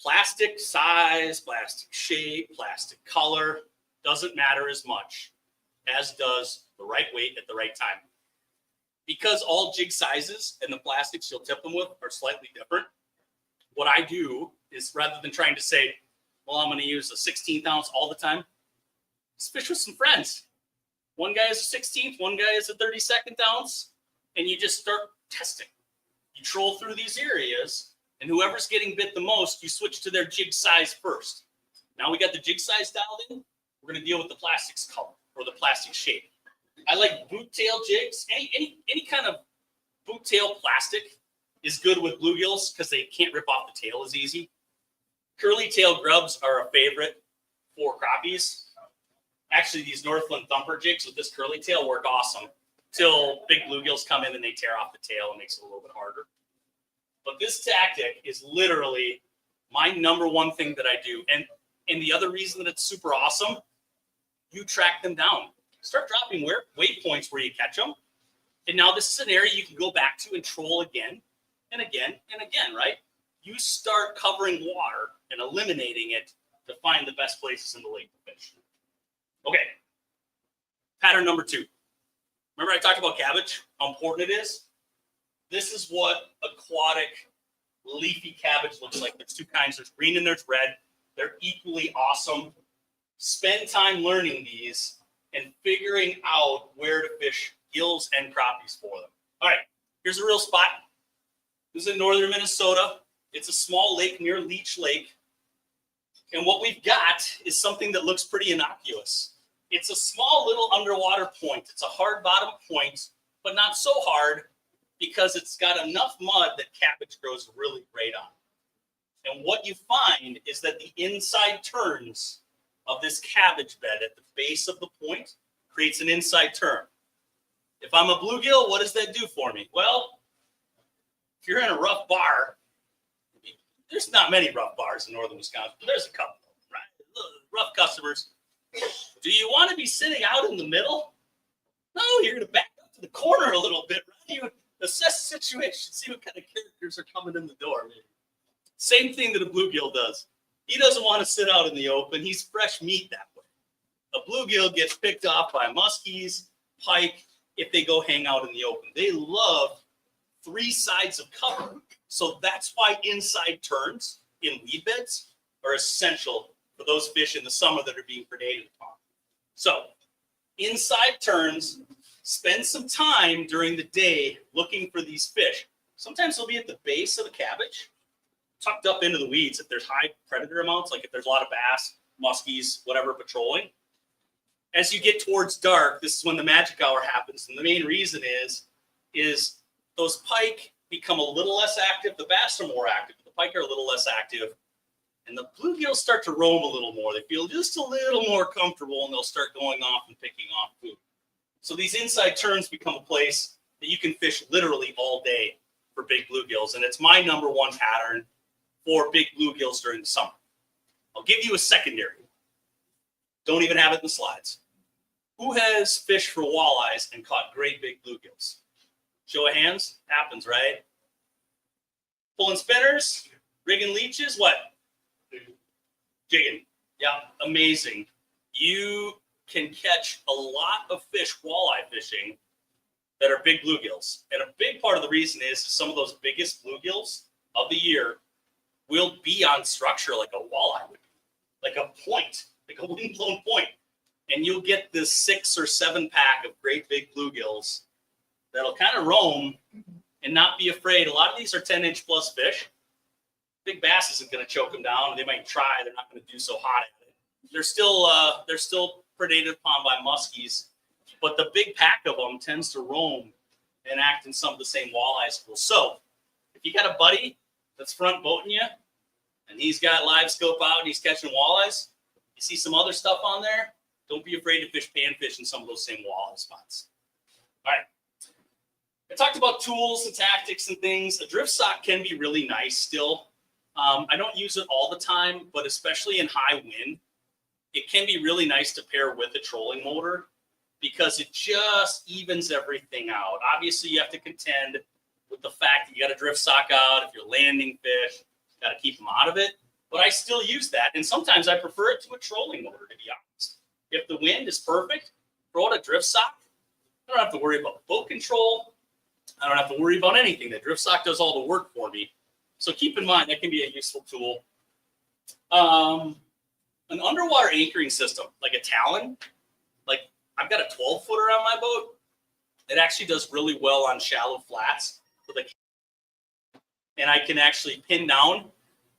Plastic size, plastic shape, plastic color doesn't matter as much as does the right weight at the right time. Because all jig sizes and the plastics you'll tip them with are slightly different, what I do is rather than trying to say, well, I'm going to use a 16th ounce all the time, just fish with some friends. One guy is a 16th, one guy is a 32nd ounce, and you just start testing. You troll through these areas, and whoever's getting bit the most, you switch to their jig size first. Now we got the jig size dialed in, we're going to deal with the plastics color or the plastic shape. I like boot tail jigs. Any kind of boot tail plastic is good with bluegills because they can't rip off the tail as easy. Curly tail grubs are a favorite for crappies. Actually, these Northland thumper jigs with this curly tail work awesome till big bluegills come in and they tear off the tail and makes it a little bit harder. But this tactic is literally my number one thing that I do. And the other reason that it's super awesome, you track them down. Start dropping waypoints where you catch them. And now this is an area you can go back to and troll again and again and again, right? You start covering water and eliminating it to find the best places in the lake to fish. Okay, pattern number 2. Remember I talked about cabbage, how important it is? This is what aquatic leafy cabbage looks like. There's 2 kinds. There's green and there's red. They're equally awesome. Spend time learning these and figuring out where to fish gills and crappies for them. All right, here's a real spot. This is in northern Minnesota. It's a small lake near Leech Lake. And what we've got is something that looks pretty innocuous. It's a small little underwater point. It's a hard bottom point, but not so hard because it's got enough mud that cabbage grows really great on. And what you find is that the inside turns of this cabbage bed at the base of the point creates an inside turn. If I'm a bluegill, what does that do for me? Well, if you're in a rough bar, there's not many rough bars in northern Wisconsin, but there's a couple, right? Rough customers. Do you want to be sitting out in the middle? No, you're going to back up to the corner a little bit, right? You assess the situation, see what kind of characters are coming in the door. Maybe. Same thing that a bluegill does. He doesn't want to sit out in the open. He's fresh meat that way. A bluegill gets picked off by muskies, pike, if they go hang out in the open. They love 3 sides of cover. So that's why inside turns in weed beds are essential for those fish in the summer that are being predated upon. So inside turns, spend some time during the day looking for these fish. Sometimes they'll be at the base of the cabbage, tucked up into the weeds if there's high predator amounts, like if there's a lot of bass, muskies, whatever, patrolling. As you get towards dark, this is when the magic hour happens. And the main reason is those pike become a little less active. The bass are more active. The pike are a little less active. And the bluegills start to roam a little more. They feel just a little more comfortable, and they'll start going off and picking off food. So these inside turns become a place that you can fish literally all day for big bluegills. And it's my number one pattern for big bluegills during the summer. I'll give you a secondary. Don't even have it in the slides. Who has fished for walleyes and caught great big bluegills? Show of hands. Happens, right? Pulling spinners, rigging leeches, what? Jigging. Yeah, amazing. You can catch a lot of fish walleye fishing that are big bluegills. And a big part of the reason is some of those biggest bluegills of the year will be on structure like a walleye would be, like a point, like a wind-blown point. And you'll get this 6 or 7 pack of great big bluegills that'll kind of roam and not be afraid. A lot of these are 10-inch plus fish. Big bass isn't going to choke them down. They might try. They're not going to do so hot at it. They're still predated upon by muskies, but the big pack of them tends to roam and act in some of the same walleye schools. So if you got a buddy that's front boating you and he's got live scope out and he's catching walleyes, you see some other stuff on there, don't be afraid to fish panfish in some of those same walleye spots. All right. I talked about tools and tactics and things. A drift sock can be really nice still. I don't use it all the time, but especially in high wind, it can be really nice to pair with a trolling motor because it just evens everything out. Obviously, you have to contend with the fact that you got to drift sock out. If you're landing fish, you got to keep them out of it. But I still use that, and sometimes I prefer it to a trolling motor, to be honest. If the wind is perfect, throw out a drift sock. I don't have to worry about boat control. I don't have to worry about anything. The drift sock does all the work for me. So keep in mind, that can be a useful tool. An underwater anchoring system, like a Talon, like I've got a 12-footer on my boat. It actually does really well on shallow flats. And I can actually pin down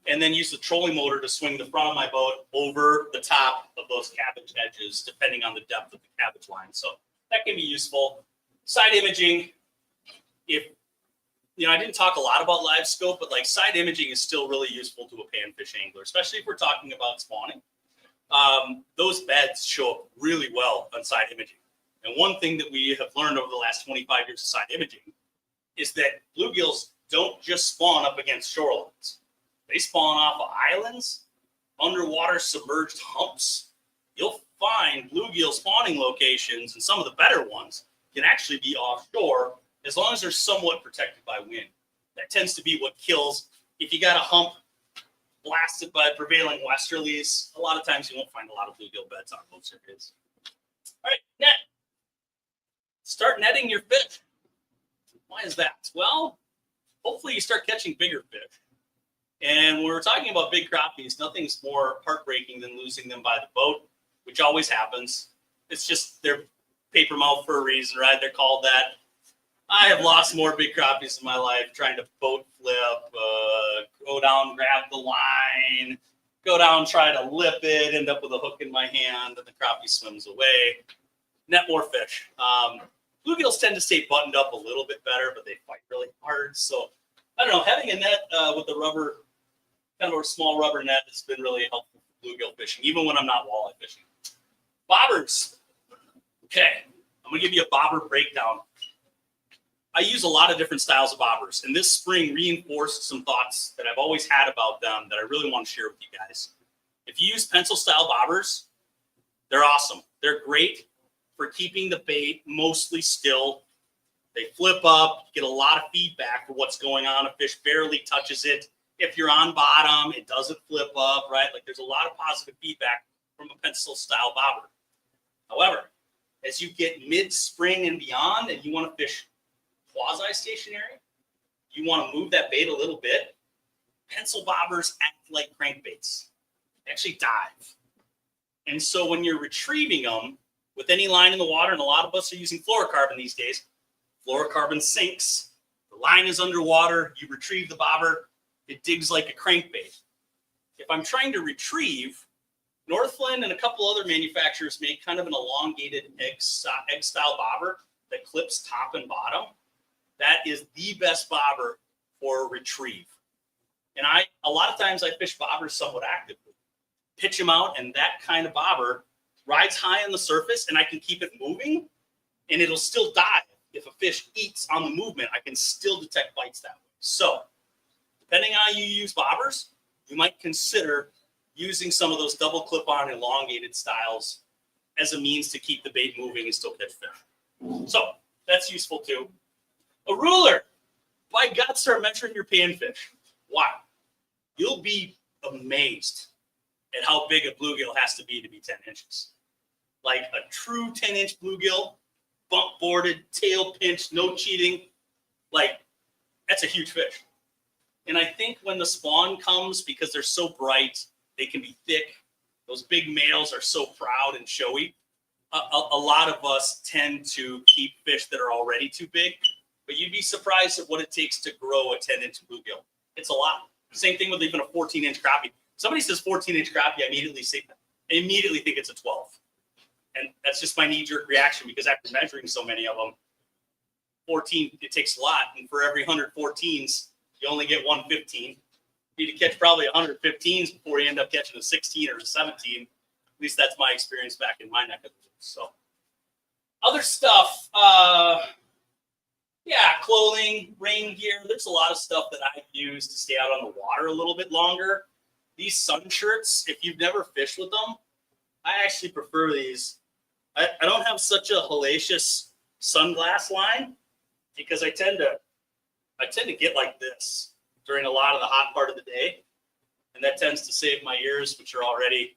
and then use the trolling motor to swing the front of my boat over the top of those cabbage edges, depending on the depth of the cabbage line. So that can be useful. Side imaging, I didn't talk a lot about live scope, but like side imaging is still really useful to a panfish angler, especially if we're talking about spawning. Those beds show up really well on side imaging. And one thing that we have learned over the last 25 years of side imaging is that bluegills don't just spawn up against shorelines. They spawn off of islands, underwater submerged humps. You'll find bluegill spawning locations, and some of the better ones can actually be offshore as long as they're somewhat protected by wind. That tends to be what kills. If you got a hump blasted by prevailing westerlies, a lot of times you won't find a lot of bluegill beds on boat circuits. All right, net. Start netting your fish. Why is that? Well, hopefully you start catching bigger fish. And when we're talking about big crappies, nothing's more heartbreaking than losing them by the boat, which always happens. It's just they're paper mouth for a reason, right? They're called that. I have lost more big crappies in my life trying to boat flip, go down, grab the line, go down, try to lip it, end up with a hook in my hand, and the crappie swims away. Net more fish. Bluegills tend to stay buttoned up a little bit better, but they fight really hard. So, I don't know, having a net with a rubber, kind of a small rubber net has been really helpful for bluegill fishing, even when I'm not walleye fishing. Bobbers. Okay, I'm going to give you a bobber breakdown. I use a lot of different styles of bobbers, and this spring reinforced some thoughts that I've always had about them that I really want to share with you guys. If you use pencil-style bobbers, they're awesome. They're great for keeping the bait mostly still. They flip up, get a lot of feedback for what's going on. A fish barely touches it. If you're on bottom, it doesn't flip up, right? Like there's a lot of positive feedback from a pencil-style bobber. However, as you get mid-spring and beyond, and you want to fish quasi-stationary, you want to move that bait a little bit, pencil bobbers act like crankbaits. They actually dive. And so when you're retrieving them with any line in the water, and a lot of us are using fluorocarbon these days, fluorocarbon sinks, the line is underwater, you retrieve the bobber, it digs like a crankbait. If I'm trying to retrieve, Northland and a couple other manufacturers make kind of an elongated egg-style bobber that clips top and bottom. That is the best bobber for retrieve. And a lot of times I fish bobbers somewhat actively, pitch them out, and that kind of bobber rides high on the surface, and I can keep it moving, and it'll still dive. If a fish eats on the movement, I can still detect bites that way. So depending on how you use bobbers, you might consider using some of those double clip-on elongated styles as a means to keep the bait moving and still catch fish. So that's useful too. A ruler. By God, start measuring your panfish. Wow. You'll be amazed at how big a bluegill has to be 10 inches. Like a true 10-inch bluegill, bump boarded, tail pinched, no cheating. Like, that's a huge fish. And I think when the spawn comes, because they're so bright, they can be thick. Those big males are so proud and showy. A lot of us tend to keep fish that are already too big, but you'd be surprised at what it takes to grow a 10-inch bluegill. It's a lot. Same thing with even a 14-inch crappie. Somebody says 14-inch crappie, I immediately think it's a 12. And that's just my knee-jerk reaction, because after measuring so many of them, 14, it takes a lot. And for every 100 14s, you only get one 15. You need to catch probably 100 15s before you end up catching a 16 or a 17. At least that's my experience back in my neck of the woods. So other stuff, clothing, rain gear. There's a lot of stuff that I use to stay out on the water a little bit longer. These sun shirts, if you've never fished with them, I actually prefer these. I don't have such a hellacious sunglass line, because I tend to get like this during a lot of the hot part of the day, and that tends to save my ears, which are already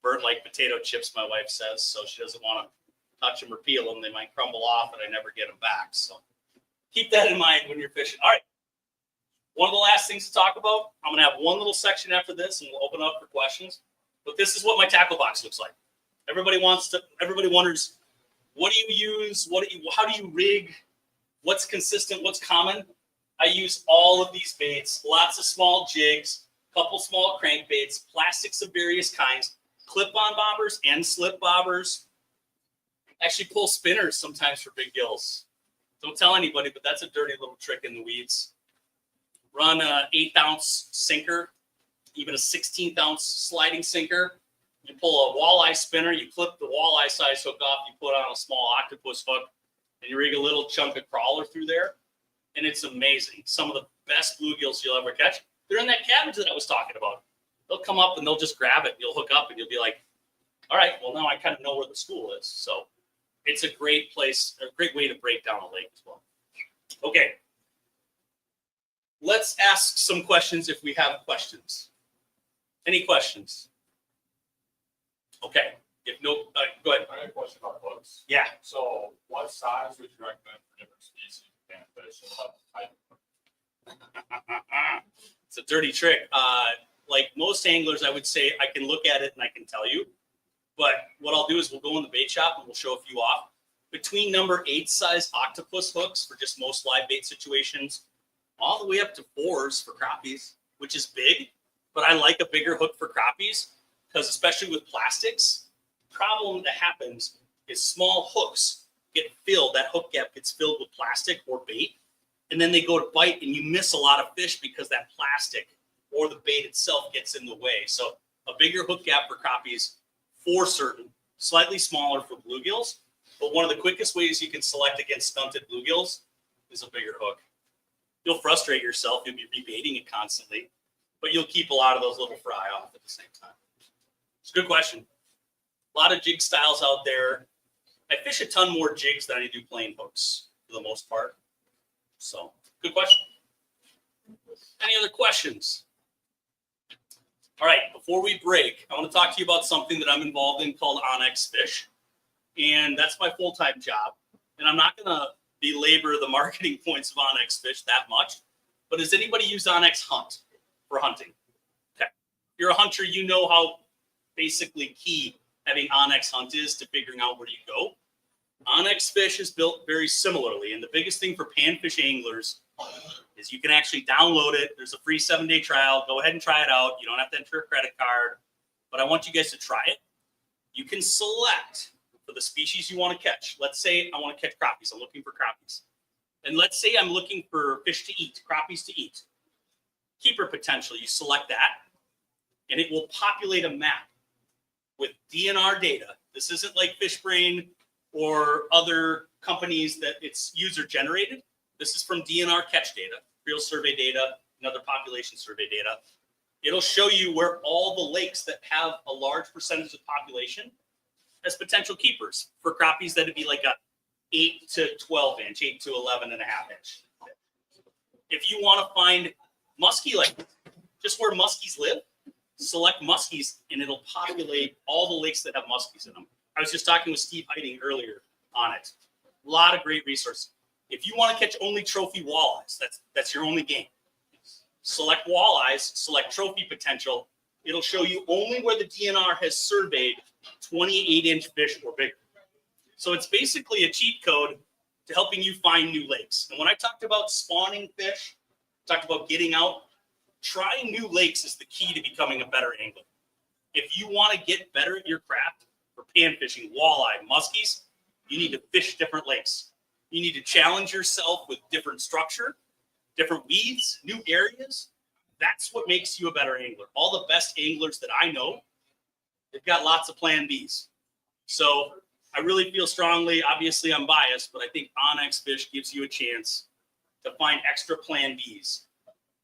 burnt like potato chips, my wife says, so she doesn't want to touch them or peel them. They might crumble off and I never get them back. So keep that in mind when you're fishing. All right. One of the last things to talk about, I'm going to have one little section after this, and we'll open up for questions. But this is what my tackle box looks like. Everybody wonders, what do you use? How do you rig? What's consistent? What's common? I use all of these baits, lots of small jigs, couple small crankbaits, plastics of various kinds, clip-on bobbers and slip bobbers. Actually pull spinners sometimes for big gills. Don't tell anybody, but that's a dirty little trick in the weeds. Run an 1/8-ounce sinker, even a 16th-ounce sliding sinker. You pull a walleye spinner, you clip the walleye size hook off, you put on a small octopus hook, and you rig a little chunk of crawler through there. And it's amazing. Some of the best bluegills you'll ever catch, they're in that cabbage that I was talking about. They'll come up and they'll just grab it. You'll hook up and you'll be like, all right, well, now I kind of know where the school is. So it's a great place, a great way to break down a lake as well. Okay. Let's ask some questions if we have questions. Any questions? Okay. If no, go ahead. I have a question about hooks. Yeah. So what size would you recommend for different species of panfish? And what type? It's a dirty trick. Like most anglers, I would say I can look at it and I can tell you. But what I'll do is we'll go in the bait shop and we'll show a few off. Between number 8 size octopus hooks for just most live bait situations, all the way up to 4s for crappies, which is big. But I like a bigger hook for crappies because, especially with plastics, the problem that happens is small hooks get filled. That hook gap gets filled with plastic or bait, and then they go to bite, and you miss a lot of fish because that plastic or the bait itself gets in the way. So a bigger hook gap for crappies for certain, slightly smaller for bluegills. But one of the quickest ways you can select against stunted bluegills is a bigger hook. You'll frustrate yourself. You'll be rebaiting it constantly, but you'll keep a lot of those little fry off at the same time. It's a good question. A lot of jig styles out there. I fish a ton more jigs than I do plain hooks for the most part. So, good question. Any other questions? All right, before we break, I want to talk to you about something that I'm involved in called Onyx Fish. And that's my full-time job. And I'm not going to belabor the marketing points of Onyx Fish that much. But has anybody used Onyx Hunt for hunting? Okay. If you're a hunter, you know how basically key having Onyx Hunt is to figuring out where you go. Onyx Fish is built very similarly. And the biggest thing for panfish anglers is you can actually download it. There's a free 7-day trial. Go ahead and try it out. You don't have to enter a credit card. But I want you guys to try it. You can select for the species you want to catch. Let's say I want to catch crappies. I'm looking for crappies. And let's say I'm looking for fish to eat, crappies to eat. keeper potential. You select that, and it will populate a map with DNR data. This isn't like FishBrain or other companies that it's user generated. This is from DNR catch data, real survey data, and other population survey data. It'll show you where all the lakes that have a large percentage of population as potential keepers for crappies that would be like a 8 to 12 inch, 8 to 11 and a half inch. If you want to find muskie like just where muskies live, select muskies and it'll populate all the lakes that have muskies in them. I was just talking with Steve Heiting earlier on it. A lot of great resources. If you want to catch only trophy walleyes, that's your only game. Select walleyes, select trophy potential. It'll show you only where the DNR has surveyed 28-inch fish or bigger. So it's basically a cheat code to helping you find new lakes. And when I talked about spawning fish, talked about getting out, trying new lakes is the key to becoming a better angler. If you want to get better at your craft for pan fishing, walleye, muskies, you need to fish different lakes. You need to challenge yourself with different structure, different weeds, new areas. That's what makes you a better angler. All the best anglers that I know, they've got lots of plan Bs. So I really feel strongly, obviously I'm biased, but I think Onyx Fish gives you a chance to find extra plan Bs.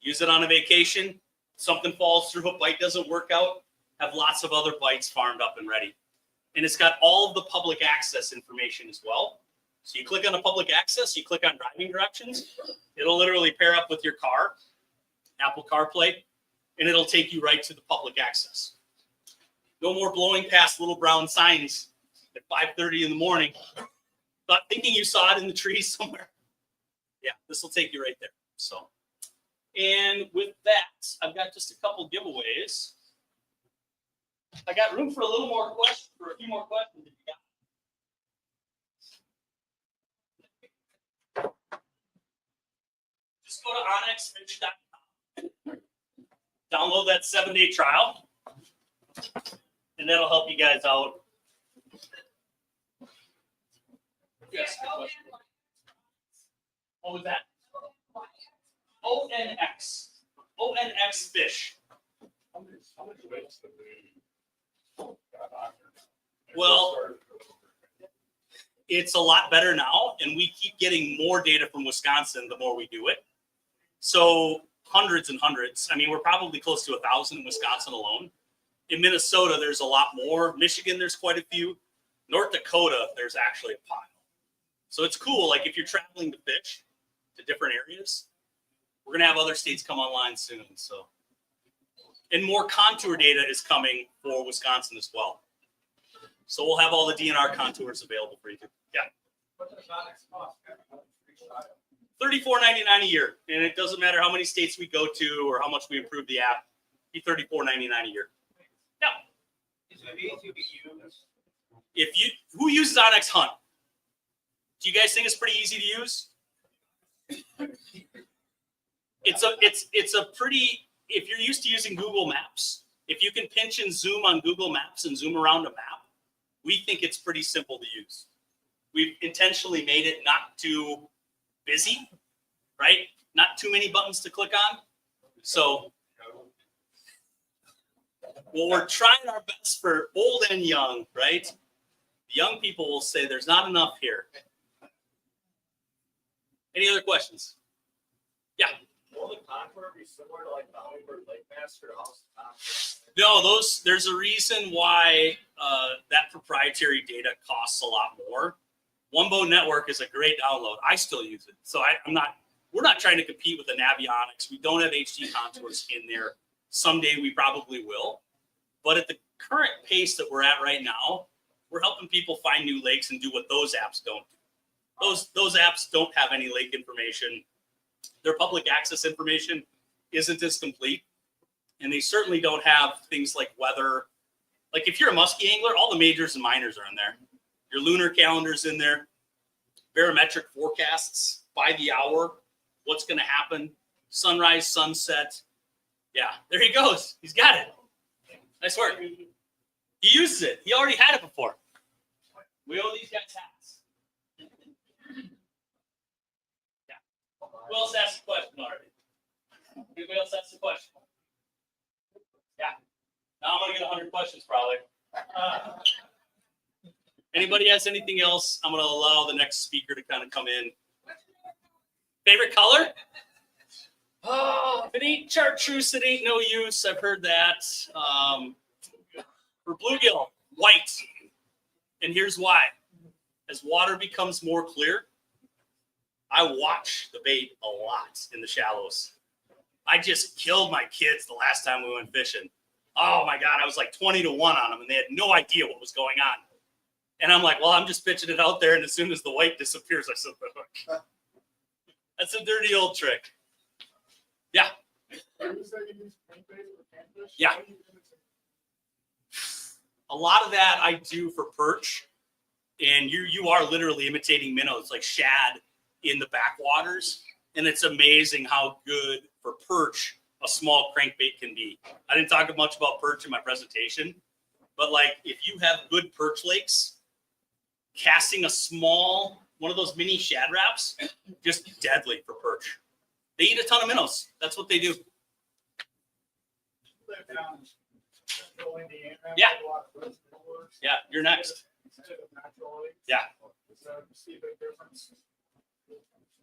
Use it on a vacation. Something falls through, a bite doesn't work out, have lots of other bites farmed up and ready. And it's got all of the public access information as well. So you click on the public access, you click on driving directions, it'll literally pair up with your car, Apple CarPlay, and it'll take you right to the public access. No more blowing past little brown signs at 5:30 in the morning, thinking you saw it in the trees somewhere. Yeah, this will take you right there. So, and with that, I've got just a couple giveaways. I got room for a little more questions, for a few more questions if you got. Just go to onyxfish.com. Download that 7-day trial, and that'll help you guys out. Yes. What was that? ONX. ONX Fish. How much lakes have they got on here? Well, it's a lot better now, and we keep getting more data from Wisconsin the more we do it. So hundreds and hundreds. I mean, we're probably close to 1,000 in Wisconsin alone. In Minnesota, there's a lot more. Michigan, there's quite a few. North Dakota, there's actually a pile. So it's cool. Like if you're traveling to fish to different areas, we're going to have other states come online soon. So, and more contour data is coming for Wisconsin as well. So we'll have all the DNR contours available for you. Yeah. What does Onyx cost? $34.99 a year, and it doesn't matter how many states we go to or how much we improve the app. Be $34.99 a year. Yeah. Is it easy to use? If you who uses Onyx Hunt? Do you guys think it's pretty easy to use? It's a pretty, if you're used to using Google Maps, if you can pinch and zoom on Google Maps and zoom around a map, we think it's pretty simple to use. We've intentionally made it not too busy, right? Not too many buttons to click on. So, well, we're trying our best for old and young, right? The young people will say there's not enough here. Any other questions? Yeah. Will the contour be similar to like the Hummingbird Lake Master House? No, there's a reason why that proprietary data costs a lot more. One Boat Network is a great download. I still use it. So we're not trying to compete with the Navionics. We don't have HD contours in there. Someday we probably will. But at the current pace that we're at right now, we're helping people find new lakes and do what those apps don't do. Those apps don't have any lake information. Their public access information isn't as complete. And they certainly don't have things like weather. Like if you're a muskie angler, all the majors and minors are in there. Your lunar calendar's in there. Barometric forecasts by the hour. What's going to happen? Sunrise, sunset. Yeah, there he goes. He's got it. Nice work. He uses it. He already had it before. We owe these guys hats. Yeah. Who else asked a question already? Anybody else ask a question? Yeah. Now I'm gonna get 100 questions probably. Anybody has anything else? I'm gonna allow the next speaker to kind of come in. Favorite color? Oh, if it ain't chartreuse, it ain't no use. I've heard that. For bluegill, white. And here's why. As water becomes more clear, I watch the bait a lot in the shallows. I just killed my kids the last time we went fishing. Oh my God, I was like 20 to 1 on them and they had no idea what was going on. And I'm like, well, I'm just pitching it out there. And as soon as the white disappears, I set the hook. That's a dirty old trick. Yeah. Yeah. A lot of that I do for perch. And you are literally imitating minnows like shad in the backwaters. And it's amazing how good for perch a small crankbait can be. I didn't talk much about perch in my presentation, but like if you have good perch lakes, casting a small, one of those mini shad wraps, just deadly for perch. They eat a ton of minnows. That's what they do. Yeah. Yeah, you're next. Yeah.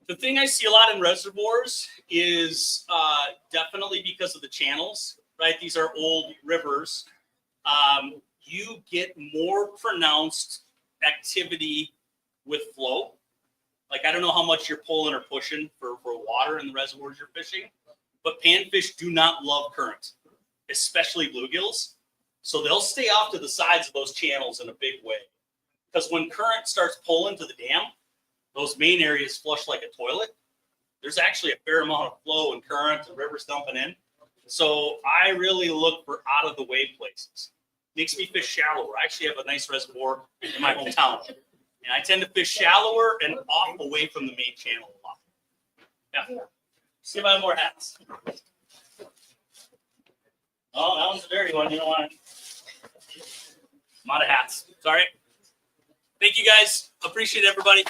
The thing I see a lot in reservoirs is definitely because of the channels, right? These are old rivers. You get more pronounced activity with flow. Like, I don't know how much you're pulling or pushing for water in the reservoirs you're fishing, but panfish do not love current, especially bluegills. So they'll stay off to the sides of those channels in a big way. Because when current starts pulling to the dam, those main areas flush like a toilet. There's actually a fair amount of flow and current and rivers dumping in. So I really look for out of the way places. Makes me fish shallower. I actually have a nice reservoir in my hometown. And I tend to fish shallower and off away from the main channel a lot. Yeah. See if I have more hats. Oh, that one's a dirty one. You don't want it. I'm out of hats. Sorry. Thank you guys. Appreciate it, everybody.